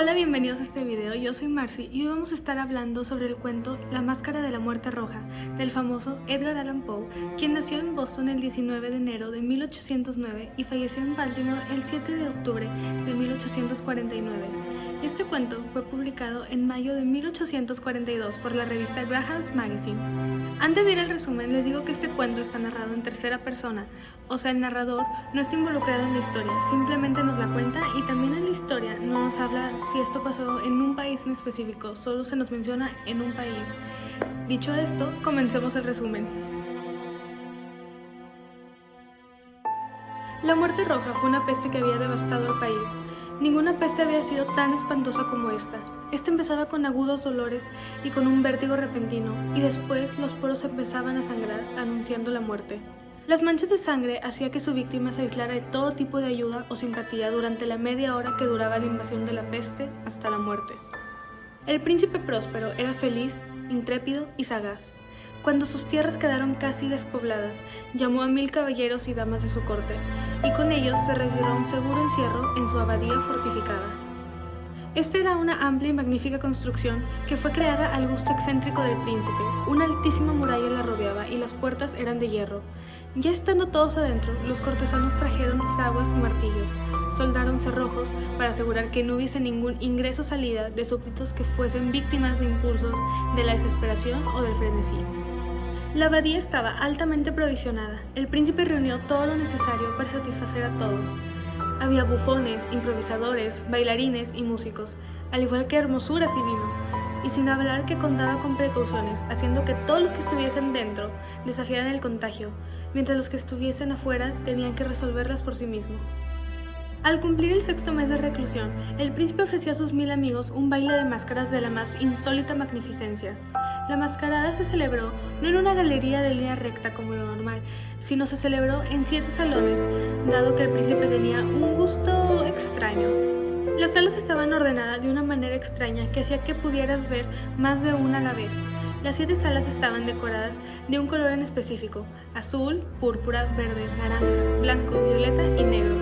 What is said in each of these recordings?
Hola, bienvenidos a este video, yo soy Marcy y hoy vamos a estar hablando sobre el cuento La Máscara de la Muerte Roja, del famoso Edgar Allan Poe, quien nació en Boston el 19 de enero de 1809 y falleció en Baltimore el 7 de octubre de 1849. Este cuento fue publicado en mayo de 1842 por la revista Graham's Magazine. Antes de ir al resumen, les digo que este cuento está narrado en tercera persona, o sea, el narrador no está involucrado en la historia, simplemente nos la cuenta y también en la historia no nos habla si esto pasó en un país en específico, solo se nos menciona en un país. Dicho esto, comencemos el resumen. La muerte roja fue una peste que había devastado al país. Ninguna peste había sido tan espantosa como esta. Esta empezaba con agudos dolores y con un vértigo repentino, y después los poros empezaban a sangrar, anunciando la muerte. Las manchas de sangre hacían que su víctima se aislara de todo tipo de ayuda o simpatía durante la media hora que duraba la invasión de la peste hasta la muerte. El príncipe próspero era feliz, intrépido y sagaz. Cuando sus tierras quedaron casi despobladas, llamó a 1000 caballeros y damas de su corte, y con ellos se retiró a un seguro encierro en su abadía fortificada. Esta era una amplia y magnífica construcción que fue creada al gusto excéntrico del príncipe. Una altísima muralla la rodeaba y las puertas eran de hierro. Ya estando todos adentro, los cortesanos trajeron fraguas y martillos, soldaron cerrojos para asegurar que no hubiese ningún ingreso o salida de súbditos que fuesen víctimas de impulsos de la desesperación o del frenesí. La abadía estaba altamente provisionada. El príncipe reunió todo lo necesario para satisfacer a todos. Había bufones, improvisadores, bailarines y músicos, al igual que hermosuras y vino, y sin hablar que contaba con precauciones, haciendo que todos los que estuviesen dentro desafiaran el contagio, mientras los que estuviesen afuera tenían que resolverlas por sí mismos. Al cumplir el 6º mes de reclusión, el príncipe ofreció a sus 1000 amigos un baile de máscaras de la más insólita magnificencia. La mascarada se celebró no en una galería de línea recta como lo normal, sino se celebró en 7 salones, dado que el príncipe tenía un gusto extraño. Las salas estaban ordenadas de una manera extraña que hacía que pudieras ver más de una a la vez. Las 7 salas estaban decoradas de un color en específico: azul, púrpura, verde, naranja, blanco, violeta y negro.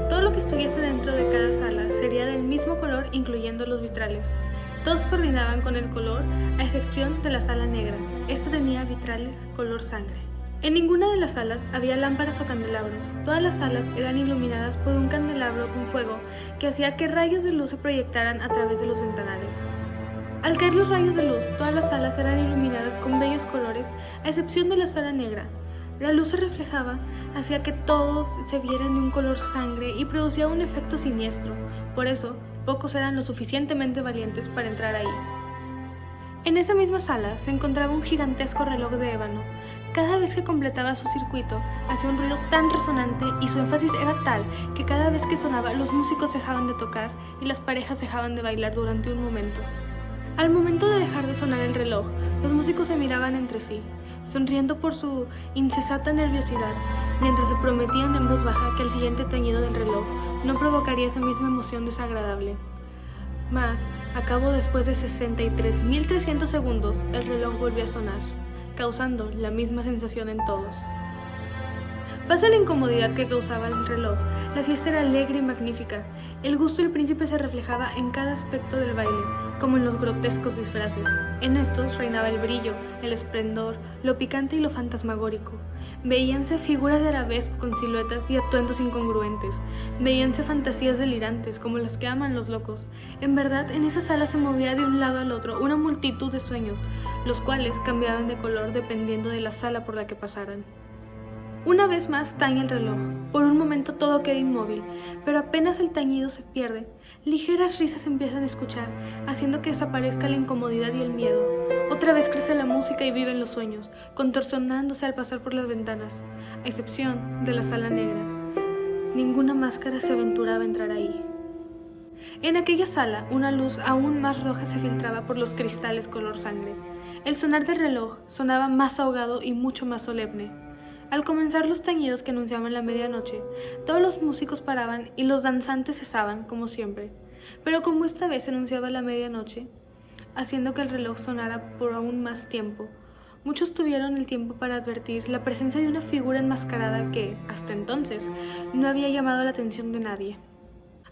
Todo lo que estuviese dentro de cada sala sería del mismo color, incluyendo los vitrales. Todos coordinaban con el color, a excepción de la sala negra. Esta tenía vitrales color sangre. En ninguna de las salas había lámparas o candelabros. Todas las salas eran iluminadas por un candelabro con fuego que hacía que rayos de luz se proyectaran a través de los ventanales. Al caer los rayos de luz, todas las salas eran iluminadas con bellos colores, a excepción de la sala negra. La luz se reflejaba, hacía que todos se vieran de un color sangre y producía un efecto siniestro. Por eso, pocos eran lo suficientemente valientes para entrar ahí. En esa misma sala se encontraba un gigantesco reloj de ébano. Cada vez que completaba su circuito, hacía un ruido tan resonante y su énfasis era tal que cada vez que sonaba, los músicos dejaban de tocar y las parejas dejaban de bailar durante un momento. Al momento de dejar de sonar el reloj, los músicos se miraban entre sí, sonriendo por su incesante nerviosidad, mientras se prometían en voz baja que el siguiente tañido del reloj no provocaría esa misma emoción desagradable. Mas, a cabo después de 63.300 segundos, el reloj volvió a sonar, causando la misma sensación en todos. Pese a la incomodidad que causaba el reloj, la fiesta era alegre y magnífica. El gusto del príncipe se reflejaba en cada aspecto del baile, como en los grotescos disfraces. En estos reinaba el brillo, el esplendor, lo picante y lo fantasmagórico. Veíanse figuras de arabesco con siluetas y atuendos incongruentes. Veíanse fantasías delirantes, como las que aman los locos. En verdad, en esa sala se movía de un lado al otro una multitud de sueños, los cuales cambiaban de color dependiendo de la sala por la que pasaran. Una vez más tañe el reloj. Por un momento todo queda inmóvil, pero apenas el tañido se pierde, ligeras risas se empiezan a escuchar, haciendo que desaparezca la incomodidad y el miedo. Otra vez crece la música y viven los sueños, contorsionándose al pasar por las ventanas, a excepción de la sala negra. Ninguna máscara se aventuraba a entrar ahí. En aquella sala, una luz aún más roja se filtraba por los cristales color sangre. El sonar del reloj sonaba más ahogado y mucho más solemne. Al comenzar los tañidos que anunciaban la medianoche, todos los músicos paraban y los danzantes cesaban, como siempre. Pero como esta vez se anunciaba la medianoche, haciendo que el reloj sonara por aún más tiempo, muchos tuvieron el tiempo para advertir la presencia de una figura enmascarada que, hasta entonces, no había llamado la atención de nadie.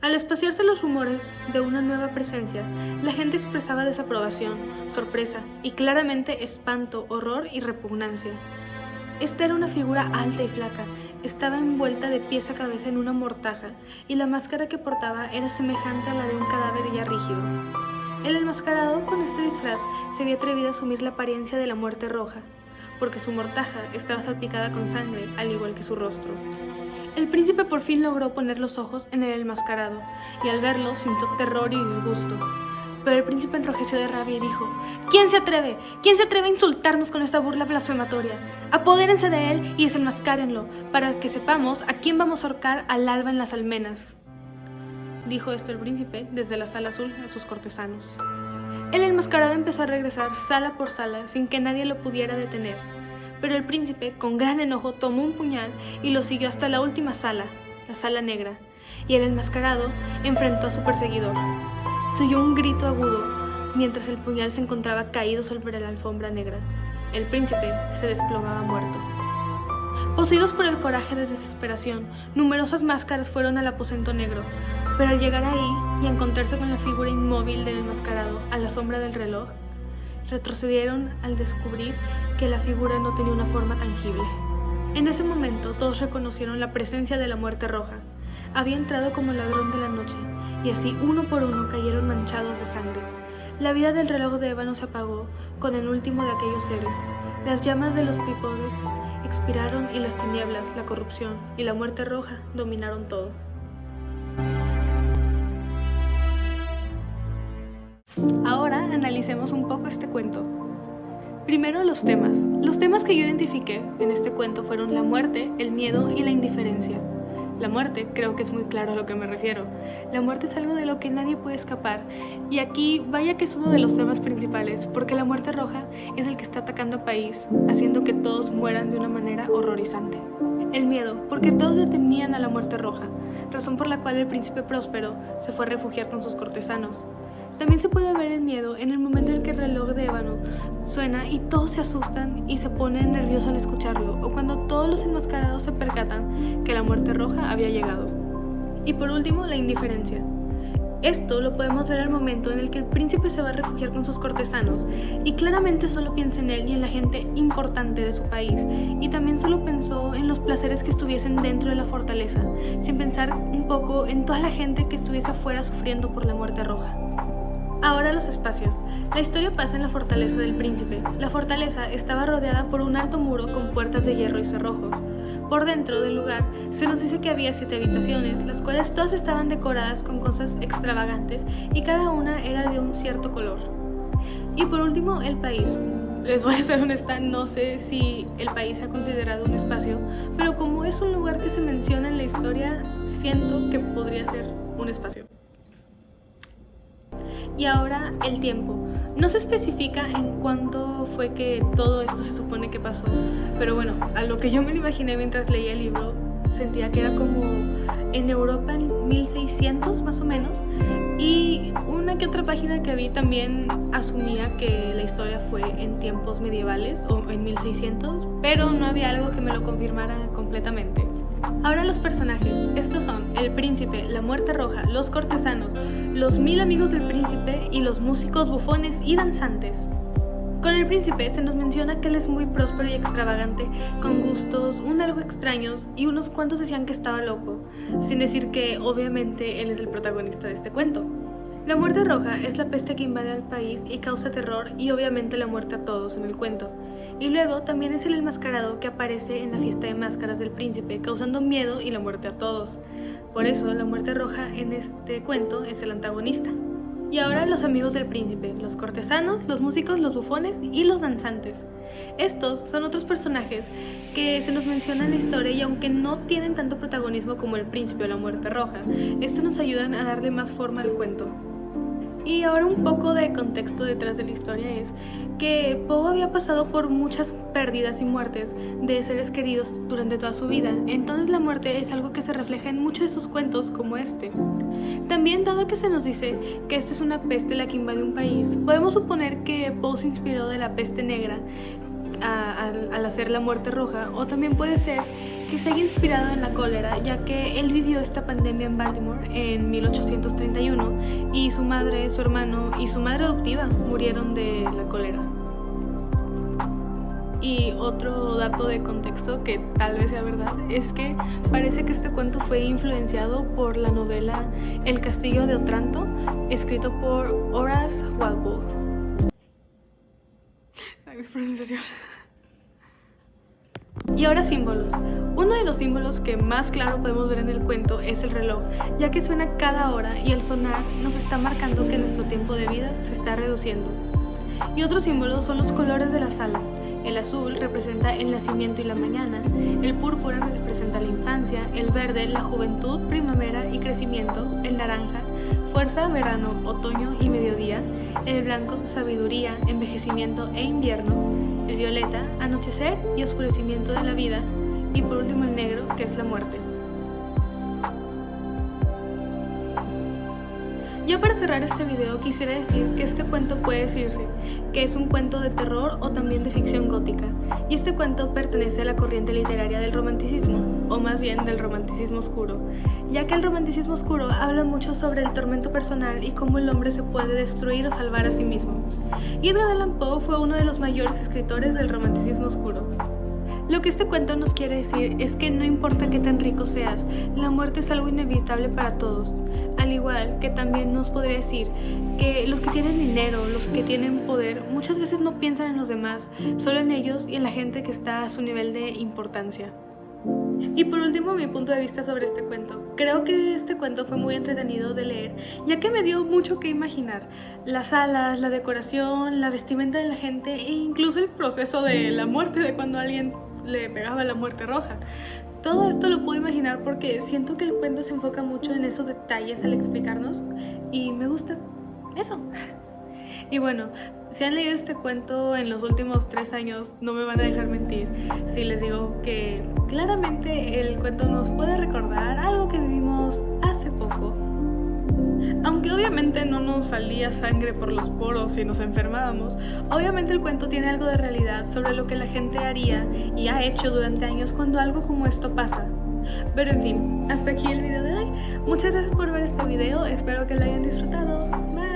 Al espaciarse los rumores de una nueva presencia, la gente expresaba desaprobación, sorpresa y claramente espanto, horror y repugnancia. Esta era una figura alta y flaca, estaba envuelta de pies a cabeza en una mortaja y la máscara que portaba era semejante a la de un cadáver ya rígido. El enmascarado con este disfraz se había atrevido a asumir la apariencia de la muerte roja, porque su mortaja estaba salpicada con sangre, al igual que su rostro. El príncipe por fin logró poner los ojos en el enmascarado, y al verlo sintió terror y disgusto. Pero el príncipe enrojeció de rabia y dijo: ¿Quién se atreve? ¿Quién se atreve a insultarnos con esta burla blasfematoria? Apodérense de él y desenmascárenlo, para que sepamos a quién vamos a ahorcar al alba en las almenas. Dijo esto el príncipe desde la sala azul a sus cortesanos. El enmascarado empezó a regresar sala por sala sin que nadie lo pudiera detener. Pero el príncipe, con gran enojo, tomó un puñal y lo siguió hasta la última sala, la sala negra, y el enmascarado enfrentó a su perseguidor. Se oyó un grito agudo mientras el puñal se encontraba caído sobre la alfombra negra. El príncipe se desplomaba muerto. Poseídos por el coraje de desesperación, numerosas máscaras fueron al aposento negro, pero al llegar ahí y encontrarse con la figura inmóvil del enmascarado a la sombra del reloj, retrocedieron al descubrir que la figura no tenía una forma tangible. En ese momento todos reconocieron la presencia de la muerte roja. Había entrado como ladrón de la noche, y así uno por uno cayeron manchados de sangre. La vida del reloj de ébano se apagó con el último de aquellos seres. Las llamas de los trípodes expiraron y las tinieblas, la corrupción y la muerte roja dominaron todo. Ahora analicemos un poco este cuento. Primero los temas. Los temas que yo identifiqué en este cuento fueron la muerte, el miedo y la indiferencia. La muerte, creo que es muy claro a lo que me refiero. La muerte es algo de lo que nadie puede escapar. Y aquí vaya que es uno de los temas principales, porque la muerte roja es el que está atacando al país, haciendo que todos mueran de una manera horrorizante. El miedo, porque todos le temían a la muerte roja, razón por la cual el príncipe próspero se fue a refugiar con sus cortesanos. También se puede ver el miedo en el momento en que el reloj de ébano suena y todos se asustan y se ponen nerviosos al escucharlo, o cuando todos los enmascarados se percatan que la muerte roja había llegado. Y por último, la indiferencia. Esto lo podemos ver al momento en el que el príncipe se va a refugiar con sus cortesanos y claramente solo piensa en él y en la gente importante de su país, y también solo pensó en los placeres que estuviesen dentro de la fortaleza, sin pensar un poco en toda la gente que estuviese afuera sufriendo por la muerte roja. Ahora los espacios. La historia pasa en la fortaleza del príncipe. La fortaleza estaba rodeada por un alto muro con puertas de hierro y cerrojos. Por dentro del lugar se nos dice que había 7 habitaciones, las cuales todas estaban decoradas con cosas extravagantes y cada una era de un cierto color. Y por último, el país. Les voy a ser honesta, no sé si el país se ha considerado un espacio, pero como es un lugar que se menciona en la historia, siento que podría ser un espacio. Y ahora el tiempo. No se especifica en cuándo fue que todo esto se supone que pasó, pero bueno, a lo que yo me lo imaginé mientras leía el libro, sentía que era como en Europa en 1600 más o menos, y una que otra página que vi también asumía que la historia fue en tiempos medievales o en 1600, pero no había algo que me lo confirmara completamente. Ahora los personajes. Estos son el príncipe, la muerte roja, los cortesanos, los 1000 amigos del príncipe y los músicos, bufones y danzantes. Con el príncipe se nos menciona que él es muy próspero y extravagante, con gustos un algo extraños, y unos cuantos decían que estaba loco, sin decir que obviamente él es el protagonista de este cuento. La muerte roja es la peste que invade al país y causa terror y obviamente la muerte a todos en el cuento. Y luego también es el enmascarado que aparece en la fiesta de máscaras del príncipe, causando miedo y la muerte a todos. Por eso la muerte roja en este cuento es el antagonista. Y ahora los amigos del príncipe, los cortesanos, los músicos, los bufones y los danzantes. Estos son otros personajes que se nos mencionan en la historia, y aunque no tienen tanto protagonismo como el príncipe o la muerte roja, estos nos ayudan a darle más forma al cuento. Y ahora un poco de contexto detrás de la historia es que Poe había pasado por muchas pérdidas y muertes de seres queridos durante toda su vida, entonces la muerte es algo que se refleja en muchos de sus cuentos como este. También, dado que se nos dice que esta es una peste la que invade un país, podemos suponer que Poe se inspiró de la peste negra, al hacer la muerte roja, o también puede ser que se haya inspirado en la cólera, ya que él vivió esta pandemia en Baltimore en 1831 y su madre, su hermano y su madre adoptiva murieron de la cólera. Y otro dato de contexto que tal vez sea verdad es que parece que este cuento fue influenciado por la novela El Castillo de Otranto, escrito por Horace Walpole. Ay, mi pronunciación. Y ahora símbolos. Uno de los símbolos que más claro podemos ver en el cuento es el reloj, ya que suena cada hora y el sonar nos está marcando que nuestro tiempo de vida se está reduciendo. Y otros símbolos son los colores de la sala. El azul representa el nacimiento y la mañana, el púrpura representa la infancia, el verde la juventud, primavera y crecimiento, el naranja fuerza, verano, otoño y mediodía, el blanco sabiduría, envejecimiento e invierno, el violeta anochecer y oscurecimiento de la vida, y por último el negro, que es la muerte. Ya para cerrar este video quisiera decir que este cuento puede decirse que es un cuento de terror o también de ficción gótica, y este cuento pertenece a la corriente literaria del romanticismo, o más bien del romanticismo oscuro, ya que el romanticismo oscuro habla mucho sobre el tormento personal y cómo el hombre se puede destruir o salvar a sí mismo. Y Edgar Allan Poe fue uno de los mayores escritores del romanticismo oscuro. Lo que este cuento nos quiere decir es que no importa qué tan rico seas, la muerte es algo inevitable para todos. Al igual que también nos podría decir que los que tienen dinero, los que tienen poder, muchas veces no piensan en los demás, solo en ellos y en la gente que está a su nivel de importancia. Y por último, mi punto de vista sobre este cuento. Creo que este cuento fue muy entretenido de leer, ya que me dio mucho que imaginar. Las salas, la decoración, la vestimenta de la gente e incluso el proceso de la muerte, de cuando alguien le pegaba la muerte roja. Todo esto lo puedo imaginar porque siento que el cuento se enfoca mucho en esos detalles al explicarnos y me gusta eso. Y bueno, si han leído este cuento en los últimos 3 años, no me van a dejar mentir si les digo que claramente el cuento nos puede recordar algo que vivimos hace poco. Aunque obviamente no nos salía sangre por los poros y nos enfermábamos, obviamente el cuento tiene algo de realidad sobre lo que la gente haría y ha hecho durante años cuando algo como esto pasa. Pero en fin, hasta aquí el video de hoy. Muchas gracias por ver este video, espero que lo hayan disfrutado. Bye.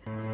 Ay.